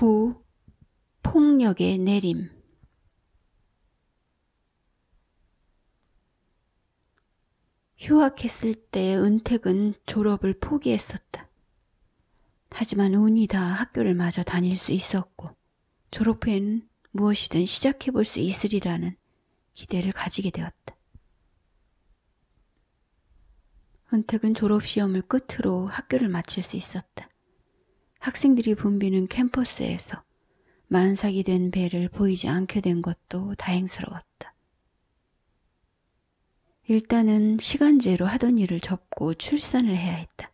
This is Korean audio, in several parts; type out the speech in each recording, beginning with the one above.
9. 폭력의 내림. 휴학했을 때 은택은 졸업을 포기했었다. 하지만 운이 다 학교를 마저 다닐 수 있었고 졸업 후에는 무엇이든 시작해볼 수 있으리라는 기대를 가지게 되었다. 은택은 졸업시험을 끝으로 학교를 마칠 수 있었다. 학생들이 붐비는 캠퍼스에서 만삭이 된 배를 보이지 않게 된 것도 다행스러웠다. 일단은 시간제로 하던 일을 접고 출산을 해야 했다.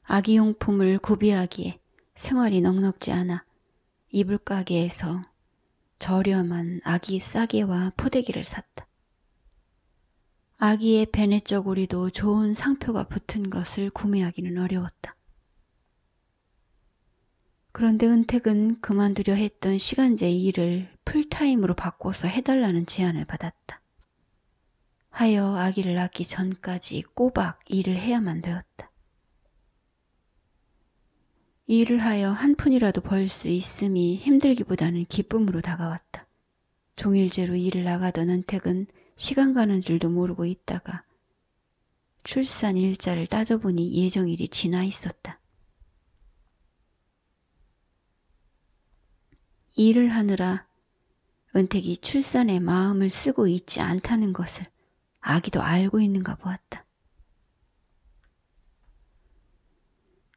아기용품을 구비하기에 생활이 넉넉지 않아 이불 가게에서 저렴한 아기 싸개와 포대기를 샀다. 아기의 베네저고리도 좋은 상표가 붙은 것을 구매하기는 어려웠다. 그런데 은택은 그만두려 했던 시간제 일을 풀타임으로 바꿔서 해달라는 제안을 받았다. 하여 아기를 낳기 전까지 꼬박 일을 해야만 되었다. 일을 하여 한 푼이라도 벌 수 있음이 힘들기보다는 기쁨으로 다가왔다. 종일제로 일을 나가던 은택은 시간 가는 줄도 모르고 있다가 출산 일자를 따져보니 예정일이 지나 있었다. 일을 하느라 은택이 출산에 마음을 쓰고 있지 않다는 것을 아기도 알고 있는가 보았다.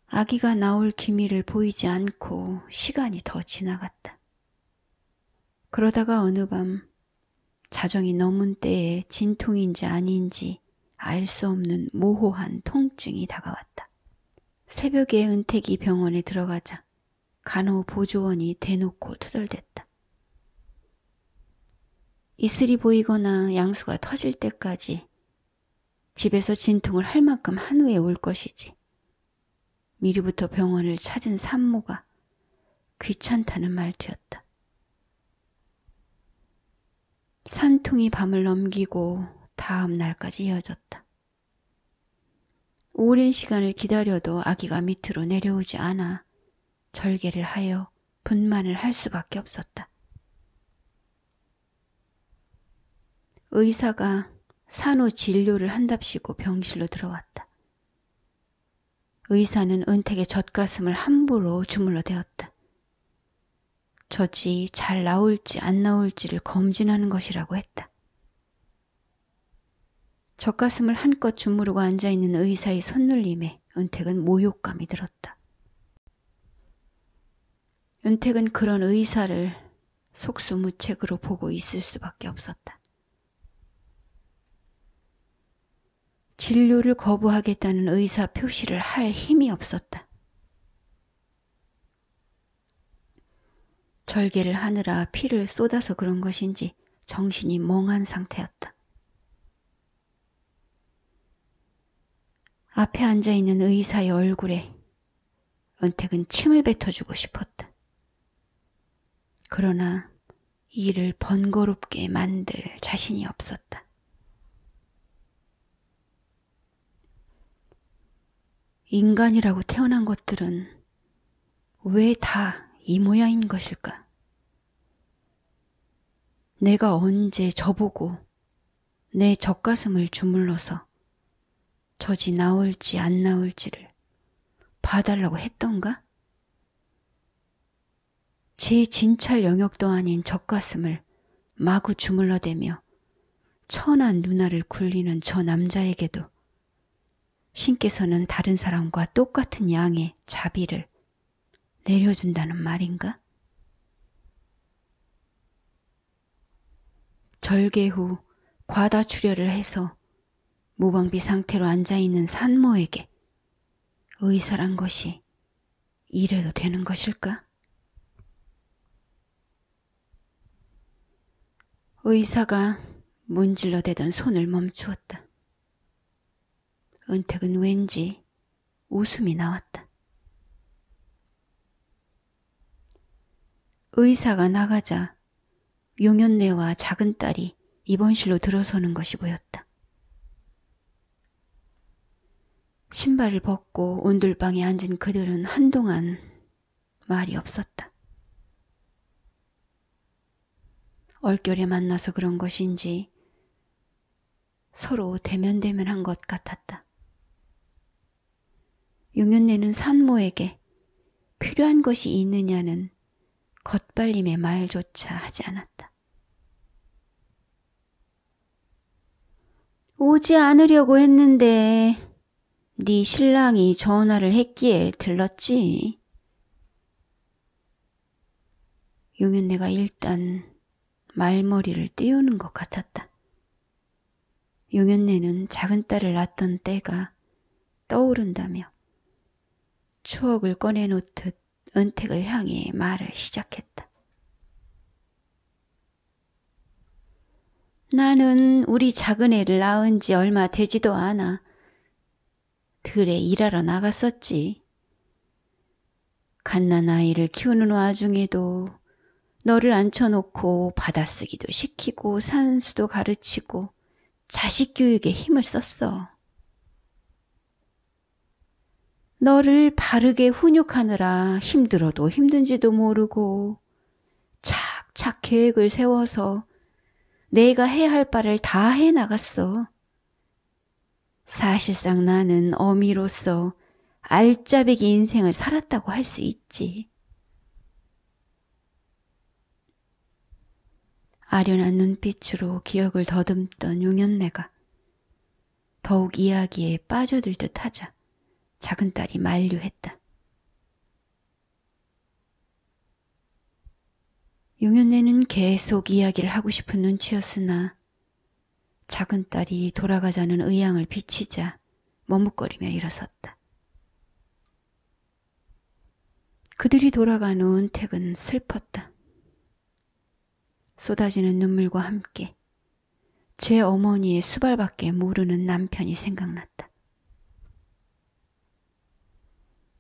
아기가 나올 기미를 보이지 않고 시간이 더 지나갔다. 그러다가 어느 밤 자정이 넘은 때에 진통인지 아닌지 알 수 없는 모호한 통증이 다가왔다. 새벽에 은택이 병원에 들어가자 간호보조원이 대놓고 투덜댔다. 이슬이 보이거나 양수가 터질 때까지 집에서 진통을 할 만큼 한 후에 올 것이지. 미리부터 병원을 찾은 산모가 귀찮다는 말투였다. 산통이 밤을 넘기고 다음 날까지 이어졌다. 오랜 시간을 기다려도 아기가 밑으로 내려오지 않아 절개를 하여 분만을 할 수밖에 없었다. 의사가 산후 진료를 한답시고 병실로 들어왔다. 의사는 은택의 젖가슴을 함부로 주물러 대었다. 젖이 잘 나올지 안 나올지를 검진하는 것이라고 했다. 젖가슴을 한껏 주무르고 앉아있는 의사의 손놀림에 은택은 모욕감이 들었다. 은택은 그런 의사를 속수무책으로 보고 있을 수밖에 없었다. 진료를 거부하겠다는 의사 표시를 할 힘이 없었다. 절개를 하느라 피를 쏟아서 그런 것인지 정신이 멍한 상태였다. 앞에 앉아있는 의사의 얼굴에 은택은 침을 뱉어주고 싶었다. 그러나 이를 번거롭게 만들 자신이 없었다. 인간이라고 태어난 것들은 왜 다 이 모양인 것일까? 내가 언제 저보고 내 젖가슴을 주물러서 젖이 나올지 안 나올지를 봐달라고 했던가? 제 진찰 영역도 아닌 젖가슴을 마구 주물러대며 천한 누나를 굴리는 저 남자에게도 신께서는 다른 사람과 똑같은 양의 자비를 내려준다는 말인가? 절개 후 과다출혈을 해서 무방비 상태로 앉아있는 산모에게 의사란 것이 이래도 되는 것일까? 의사가 문질러대던 손을 멈추었다. 은택은 왠지 웃음이 나왔다. 의사가 나가자 용연네와 작은 딸이 입원실로 들어서는 것이 보였다. 신발을 벗고 온돌방에 앉은 그들은 한동안 말이 없었다. 얼결에 만나서 그런 것인지 서로 대면대면한 것 같았다. 용연내는 산모에게 필요한 것이 있느냐는 겉발림의 말조차 하지 않았다. 오지 않으려고 했는데 네 신랑이 전화를 했기에 들렀지. 용연내가 일단 말머리를 띄우는 것 같았다. 용연내는 작은 딸을 낳던 때가 떠오른다며 추억을 꺼내놓듯 은택을 향해 말을 시작했다. 나는 우리 작은 애를 낳은 지 얼마 되지도 않아. 들에 일하러 나갔었지. 갓난아이를 키우는 와중에도 너를 앉혀놓고 받아쓰기도 시키고 산수도 가르치고 자식 교육에 힘을 썼어. 너를 바르게 훈육하느라 힘들어도 힘든지도 모르고 착착 계획을 세워서 내가 해야 할 바를 다 해나갔어. 사실상 나는 어미로서 알짜배기 인생을 살았다고 할 수 있지. 아련한 눈빛으로 기억을 더듬던 용연내가 더욱 이야기에 빠져들 듯 하자 작은 딸이 만류했다. 용연내는 계속 이야기를 하고 싶은 눈치였으나 작은 딸이 돌아가자는 의향을 비치자 머뭇거리며 일어섰다. 그들이 돌아간 후 은택은 슬펐다. 쏟아지는 눈물과 함께 제 어머니의 수발밖에 모르는 남편이 생각났다.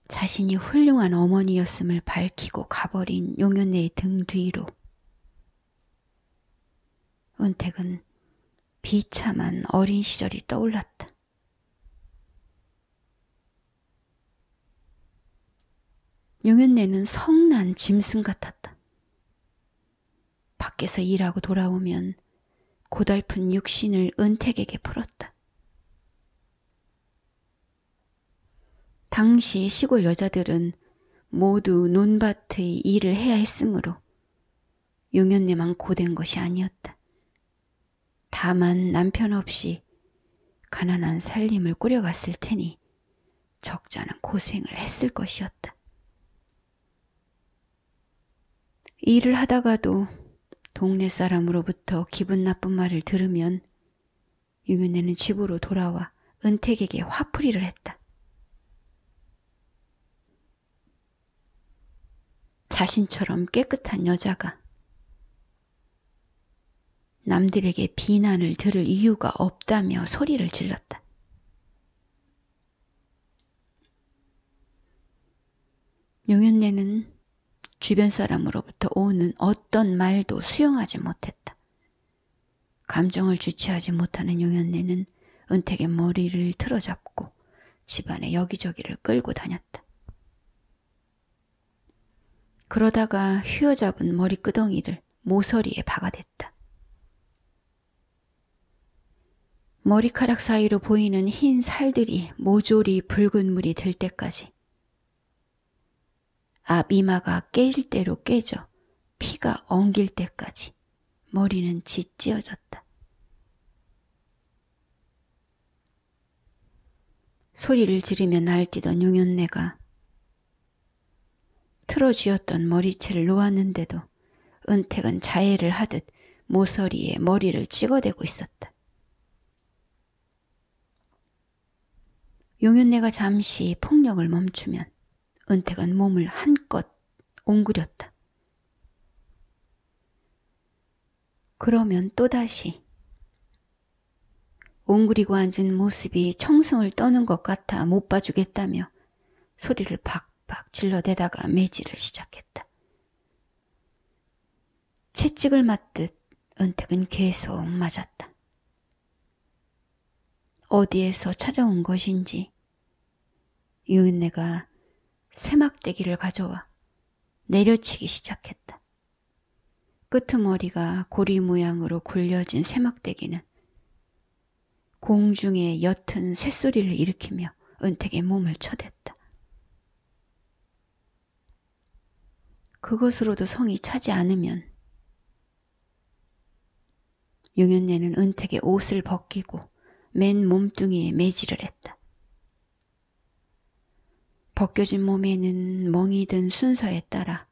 자신이 훌륭한 어머니였음을 밝히고 가버린 용연내의 등 뒤로 은택은 비참한 어린 시절이 떠올랐다. 용연내는 성난 짐승 같았다. 밖에서 일하고 돌아오면 고달픈 육신을 은택에게 풀었다. 당시 시골 여자들은 모두 논밭의 일을 해야 했으므로 용연내만 고된 것이 아니었다. 다만 남편 없이 가난한 살림을 꾸려갔을 테니 적잖은 고생을 했을 것이었다. 일을 하다가도 동네 사람으로부터 기분 나쁜 말을 들으면 용연내는 집으로 돌아와 은택에게 화풀이를 했다. 자신처럼 깨끗한 여자가 남들에게 비난을 들을 이유가 없다며 소리를 질렀다. 용연내는 주변 사람으로부터 오는 어떤 말도 수용하지 못했다. 감정을 주체하지 못하는 용연내는 은택의 머리를 틀어잡고 집안의 여기저기를 끌고 다녔다. 그러다가 휘어잡은 머리끄덩이를 모서리에 박아댔다. 머리카락 사이로 보이는 흰 살들이 모조리 붉은 물이 들 때까지, 앞이마가 깨질 대로 깨져 피가 엉길 때까지 머리는 짓지어졌다. 소리를 지르며 날뛰던 용연내가 틀어쥐었던 머리채를 놓았는데도 은택은 자해를 하듯 모서리에 머리를 찍어대고 있었다. 용연내가 잠시 폭력을 멈추면 은택은 몸을 한껏 옹그렸다. 그러면 또다시 옹그리고 앉은 모습이 청승을 떠는 것 같아 못 봐주겠다며 소리를 박박 질러대다가 매질을 시작했다. 채찍을 맞듯 은택은 계속 맞았다. 어디에서 찾아온 것인지 윤내가 쇠막대기를 가져와 내려치기 시작했다. 끄트머리가 고리 모양으로 굴려진 쇠막대기는 공중에 옅은 쇳소리를 일으키며 은택의 몸을 쳐댔다. 그것으로도 성이 차지 않으면 용연내는 은택의 옷을 벗기고 맨 몸뚱이에 매질을 했다. 벗겨진 몸에는 멍이 든 순서에 따라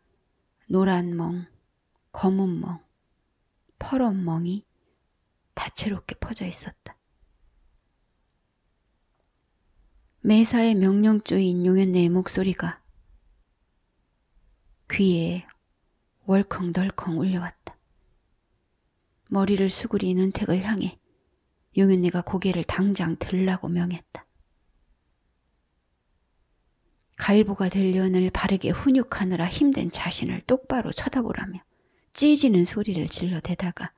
노란 멍, 검은 멍, 퍼런 멍이 다채롭게 퍼져 있었다. 매사에 명령조인 용연내의 목소리가 귀에 월컹덜컹 울려왔다. 머리를 수그린 은택을 향해 용연내가 고개를 당장 들라고 명했다. 갈보가 될 년을 바르게 훈육하느라 힘든 자신을 똑바로 쳐다보라며 찢어지는 소리를 질러대다가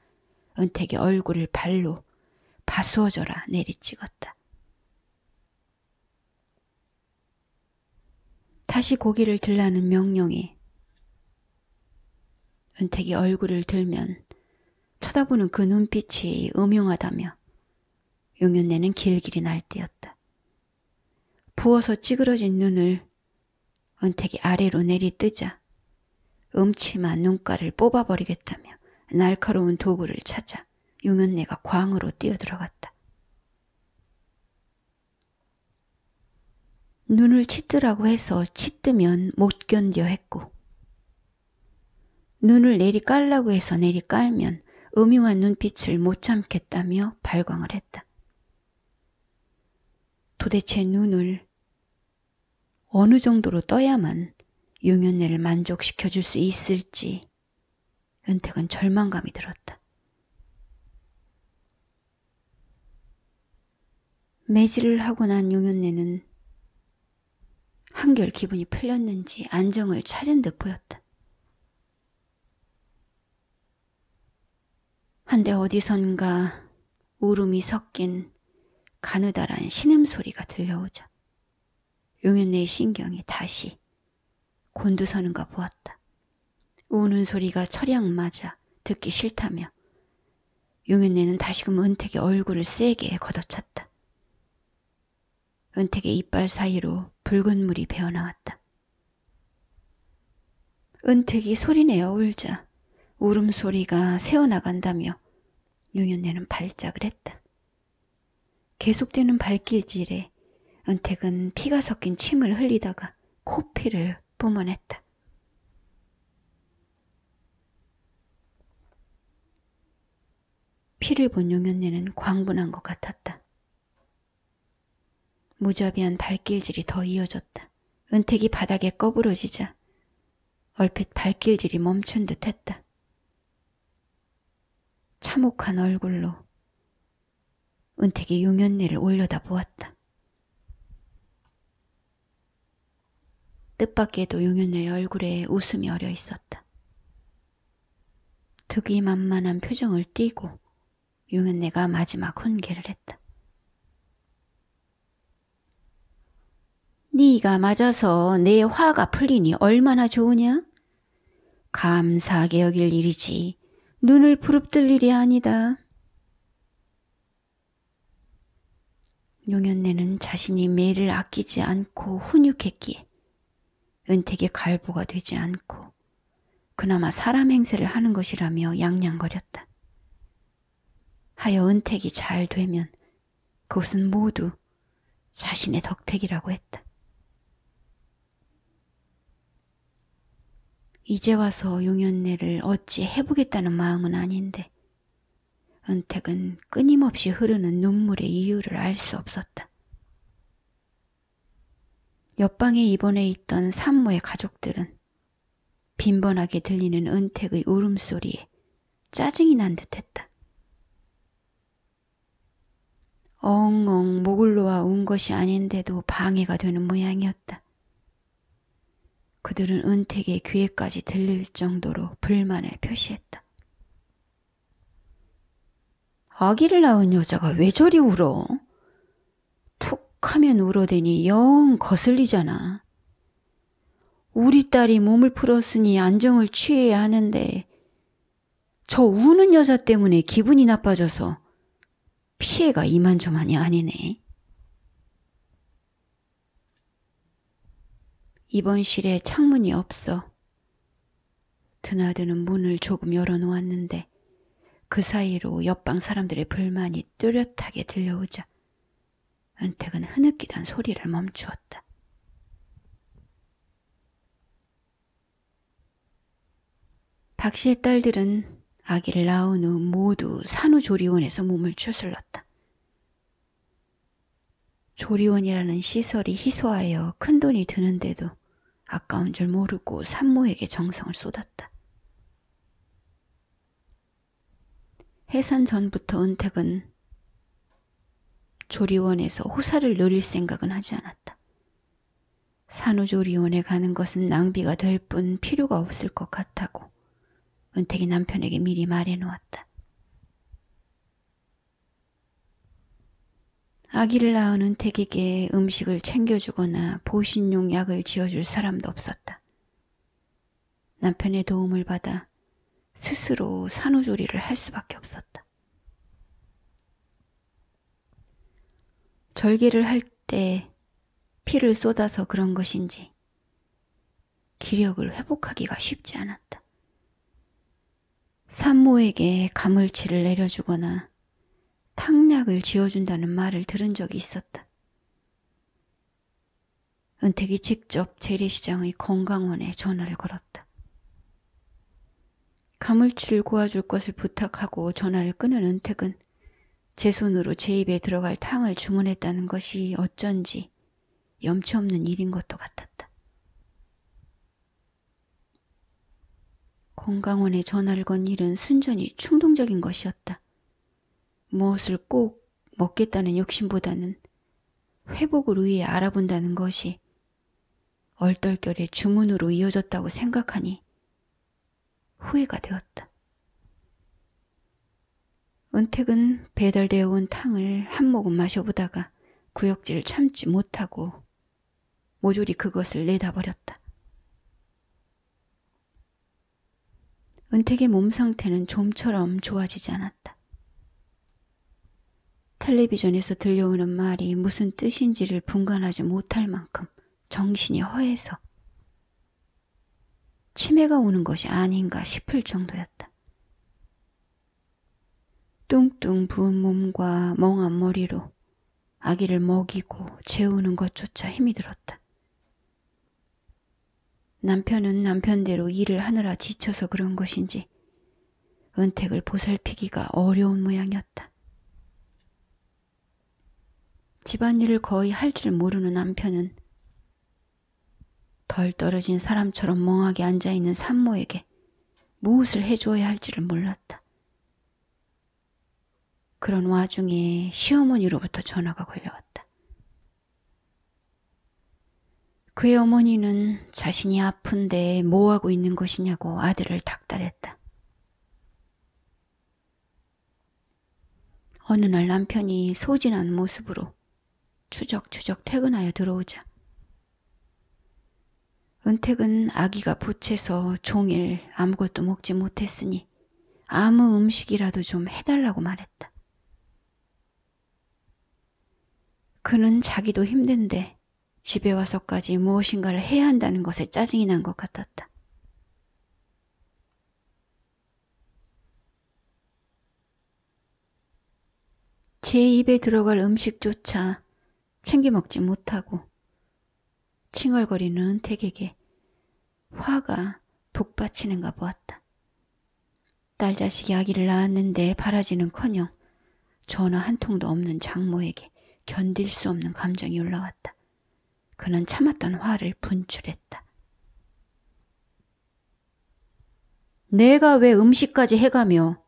은택의 얼굴을 발로 바수어져라 내리찍었다. 다시 고개를 들라는 명령에 은택이 얼굴을 들면 쳐다보는 그 눈빛이 음흉하다며 용연내는 길길이 날뛰었다. 부어서 찌그러진 눈을 은택이 아래로 내리뜨자 음침한 눈가를 뽑아버리겠다며 날카로운 도구를 찾아 용연내가 광으로 뛰어들어갔다. 눈을 치뜨라고 해서 치뜨면 못 견뎌 했고 눈을 내리 깔라고 해서 내리 깔면 음흉한 눈빛을 못 참겠다며 발광을 했다. 도대체 눈을 어느 정도로 떠야만 용연내를 만족시켜줄 수 있을지 은택은 절망감이 들었다. 매질을 하고 난 용연내는 한결 기분이 풀렸는지 안정을 찾은 듯 보였다. 한데 어디선가 울음이 섞인 가느다란 신음소리가 들려오자 용연내의 신경이 다시 곤두서는가 보았다. 우는 소리가 철양 맞아 듣기 싫다며 용연내는 다시금 은택의 얼굴을 세게 걷어찼다. 은택의 이빨 사이로 붉은 물이 배어나왔다. 은택이 소리내어 울자 울음소리가 새어나간다며 용연내는 발작을 했다. 계속되는 발길질에 은택은 피가 섞인 침을 흘리다가 코피를 뿜어냈다. 피를 본 용연내는 광분한 것 같았다. 무자비한 발길질이 더 이어졌다. 은택이 바닥에 꺼부러지자 얼핏 발길질이 멈춘 듯 했다. 참혹한 얼굴로 은택이 용연내를 올려다보았다. 뜻밖에도 용연내의 얼굴에 웃음이 어려 있었다. 득이만만한 표정을 띠고 용연내가 마지막 훈계를 했다. 네가 맞아서 내 화가 풀리니 얼마나 좋으냐? 감사하게 여길 일이지 눈을 부릅뜰 일이 아니다. 용연내는 자신이 매를 아끼지 않고 훈육했기에 은택의 갈보가 되지 않고 그나마 사람 행세를 하는 것이라며 양양거렸다. 하여 은택이 잘 되면 그것은 모두 자신의 덕택이라고 했다. 이제 와서 용연내를 어찌 해보겠다는 마음은 아닌데 은택은 끊임없이 흐르는 눈물의 이유를 알 수 없었다. 옆방에 입원해 있던 산모의 가족들은 빈번하게 들리는 은택의 울음소리에 짜증이 난 듯했다. 엉엉 목을 놓아 운 것이 아닌데도 방해가 되는 모양이었다. 그들은 은택의 귀에까지 들릴 정도로 불만을 표시했다. 아기를 낳은 여자가 왜 저리 울어? 툭 하면 울어대니 영 거슬리잖아. 우리 딸이 몸을 풀었으니 안정을 취해야 하는데 저 우는 여자 때문에 기분이 나빠져서 피해가 이만저만이 아니네. 입원실에 창문이 없어. 드나드는 문을 조금 열어놓았는데 그 사이로 옆방 사람들의 불만이 뚜렷하게 들려오자 은택은 흐느끼던 소리를 멈추었다. 박 씨의 딸들은 아기를 낳은 후 모두 산후조리원에서 몸을 추슬렀다. 조리원이라는 시설이 희소하여 큰돈이 드는데도 아까운 줄 모르고 산모에게 정성을 쏟았다. 해산 전부터 은택은 조리원에서 호사를 누릴 생각은 하지 않았다. 산후조리원에 가는 것은 낭비가 될 뿐 필요가 없을 것 같다고 은택이 남편에게 미리 말해놓았다. 아기를 낳은 은택에게 음식을 챙겨주거나 보신용 약을 지어줄 사람도 없었다. 남편의 도움을 받아 스스로 산후조리를 할 수밖에 없었다. 절개를 할 때 피를 쏟아서 그런 것인지 기력을 회복하기가 쉽지 않았다. 산모에게 가물치를 내려주거나 탕약을 지어준다는 말을 들은 적이 있었다. 은택이 직접 재래시장의 건강원에 전화를 걸었다. 가물치를 구워줄 것을 부탁하고 전화를 끊은 은택은 제 손으로 제 입에 들어갈 탕을 주문했다는 것이 어쩐지 염치 없는 일인 것도 같았다. 건강원에 전화를 건 일은 순전히 충동적인 것이었다. 무엇을 꼭 먹겠다는 욕심보다는 회복을 위해 알아본다는 것이 얼떨결에 주문으로 이어졌다고 생각하니 후회가 되었다. 은택은 배달되어 온 탕을 한 모금 마셔보다가 구역질을 참지 못하고 모조리 그것을 내다버렸다. 은택의 몸 상태는 좀처럼 좋아지지 않았다. 텔레비전에서 들려오는 말이 무슨 뜻인지를 분간하지 못할 만큼 정신이 허해서 치매가 오는 것이 아닌가 싶을 정도였다. 뚱뚱 부은 몸과 멍한 머리로 아기를 먹이고 재우는 것조차 힘이 들었다. 남편은 남편대로 일을 하느라 지쳐서 그런 것인지 은택을 보살피기가 어려운 모양이었다. 집안일을 거의 할 줄 모르는 남편은 덜 떨어진 사람처럼 멍하게 앉아있는 산모에게 무엇을 해주어야 할지를 몰랐다. 그런 와중에 시어머니로부터 전화가 걸려왔다. 그의 어머니는 자신이 아픈데 뭐하고 있는 것이냐고 아들을 닥달했다. 어느 날 남편이 소진한 모습으로 추적추적 퇴근하여 들어오자 은택은 아기가 보채서 종일 아무것도 먹지 못했으니 아무 음식이라도 좀 해달라고 말했다. 그는 자기도 힘든데 집에 와서까지 무엇인가를 해야 한다는 것에 짜증이 난 것 같았다. 제 입에 들어갈 음식조차 챙겨 먹지 못하고 칭얼거리는 은택에게 화가 북받치는가 보았다. 딸 자식이 아기를 낳았는데 바라지는커녕 전화 한 통도 없는 장모에게 견딜 수 없는 감정이 올라왔다. 그는 참았던 화를 분출했다. 내가 왜 음식까지 해가며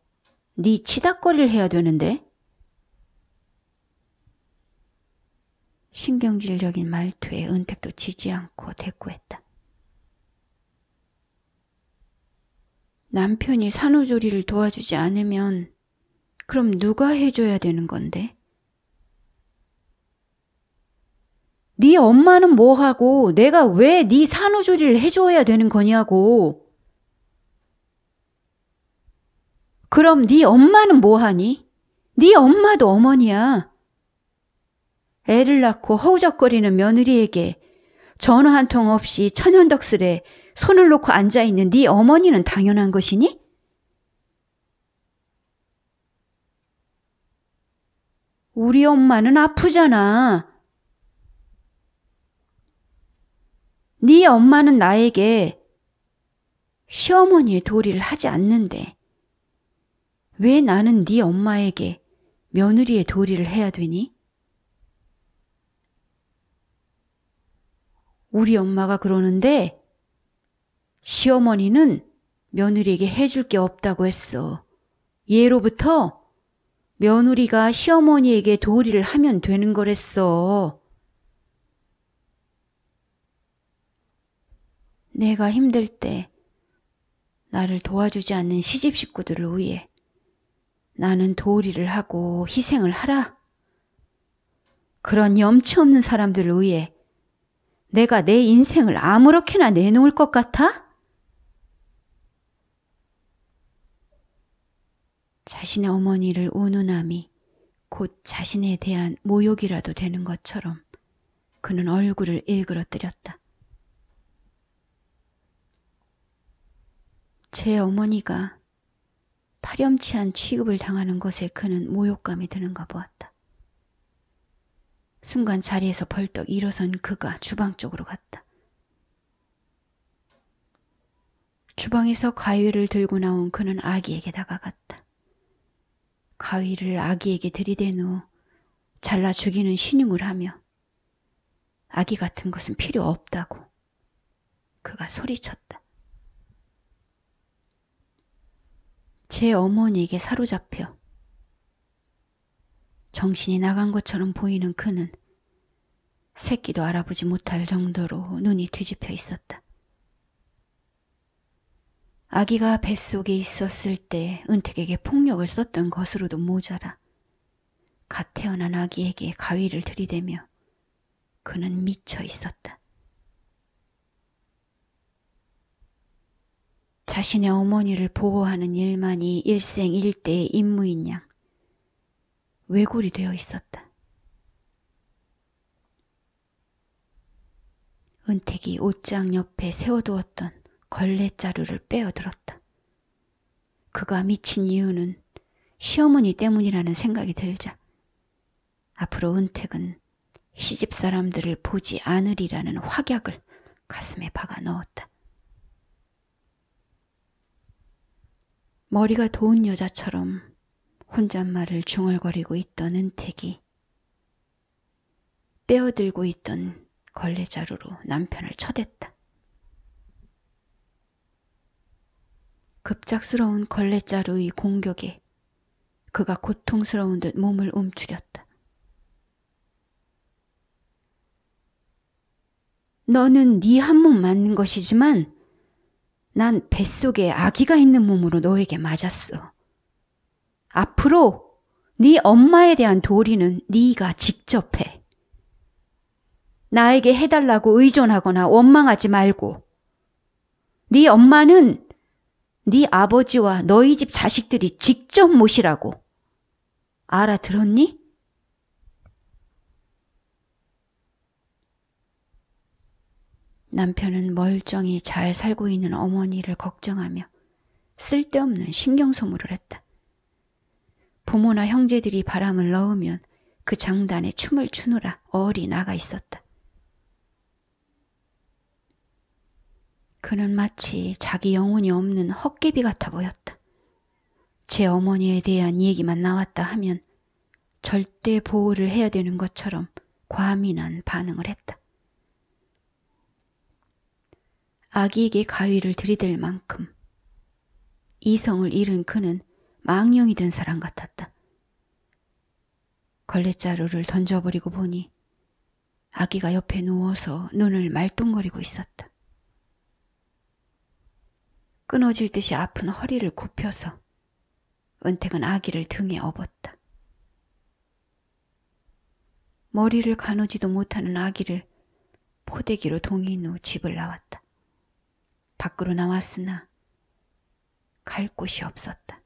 네 치닥거리를 해야 되는데? 신경질적인 말투에 은택도 지지 않고 대꾸했다. 남편이 산후조리를 도와주지 않으면 그럼 누가 해줘야 되는 건데? 네 엄마는 뭐하고 내가 왜 네 산후조리를 해줘야 되는 거냐고. 그럼 네 엄마는 뭐하니? 네 엄마도 어머니야. 애를 낳고 허우적거리는 며느리에게 전화 한 통 없이 천연덕스레 손을 놓고 앉아있는 네 어머니는 당연한 것이니? 우리 엄마는 아프잖아. 네 엄마는 나에게 시어머니의 도리를 하지 않는데 왜 나는 네 엄마에게 며느리의 도리를 해야 되니? 우리 엄마가 그러는데 시어머니는 며느리에게 해줄 게 없다고 했어. 예로부터 며느리가 시어머니에게 도리를 하면 되는 거랬어. 내가 힘들 때 나를 도와주지 않는 시집 식구들을 위해 나는 도리를 하고 희생을 하라. 그런 염치 없는 사람들을 위해 내가 내 인생을 아무렇게나 내놓을 것 같아? 자신의 어머니를 운운함이 곧 자신에 대한 모욕이라도 되는 것처럼 그는 얼굴을 일그러뜨렸다. 제 어머니가 파렴치한 취급을 당하는 것에 그는 모욕감이 드는가 보았다. 순간 자리에서 벌떡 일어선 그가 주방 쪽으로 갔다. 주방에서 가위를 들고 나온 그는 아기에게 다가갔다. 가위를 아기에게 들이댄 후 잘라 죽이는 신용을 하며 아기 같은 것은 필요 없다고 그가 소리쳤다. 제 어머니에게 사로잡혀 정신이 나간 것처럼 보이는 그는 새끼도 알아보지 못할 정도로 눈이 뒤집혀 있었다. 아기가 뱃속에 있었을 때 은택에게 폭력을 썼던 것으로도 모자라 갓 태어난 아기에게 가위를 들이대며 그는 미쳐 있었다. 자신의 어머니를 보호하는 일만이 일생일대의 임무인 양 왜골이 되어 있었다. 은택이 옷장 옆에 세워두었던 걸레자루를 빼어들었다. 그가 미친 이유는 시어머니 때문이라는 생각이 들자 앞으로 은택은 시집 사람들을 보지 않으리라는 확약을 가슴에 박아 넣었다. 머리가 도운 여자처럼 혼잣말을 중얼거리고 있던 은택이 빼어들고 있던 걸레자루로 남편을 쳐댔다. 급작스러운 걸레자루의 공격에 그가 고통스러운 듯 몸을 움츠렸다. 너는 네 한 몸 맞는 것이지만 난 뱃속에 아기가 있는 몸으로 너에게 맞았어. 앞으로 네 엄마에 대한 도리는 네가 직접 해. 나에게 해달라고 의존하거나 원망하지 말고. 네 엄마는 네 아버지와 너희 집 자식들이 직접 모시라고. 알아들었니? 남편은 멀쩡히 잘 살고 있는 어머니를 걱정하며 쓸데없는 신경소모를 했다. 부모나 형제들이 바람을 넣으면 그 장단에 춤을 추느라 얼이 나가 있었다. 그는 마치 자기 영혼이 없는 헛개비 같아 보였다. 제 어머니에 대한 얘기만 나왔다 하면 절대 보호를 해야 되는 것처럼 과민한 반응을 했다. 아기에게 가위를 들이댈 만큼 이성을 잃은 그는 망령이 든 사람 같았다. 걸레자루를 던져버리고 보니 아기가 옆에 누워서 눈을 말똥거리고 있었다. 끊어질 듯이 아픈 허리를 굽혀서 은택은 아기를 등에 업었다. 머리를 가누지도 못하는 아기를 포대기로 동이인 후 집을 나왔다. 밖으로 나왔으나 갈 곳이 없었다.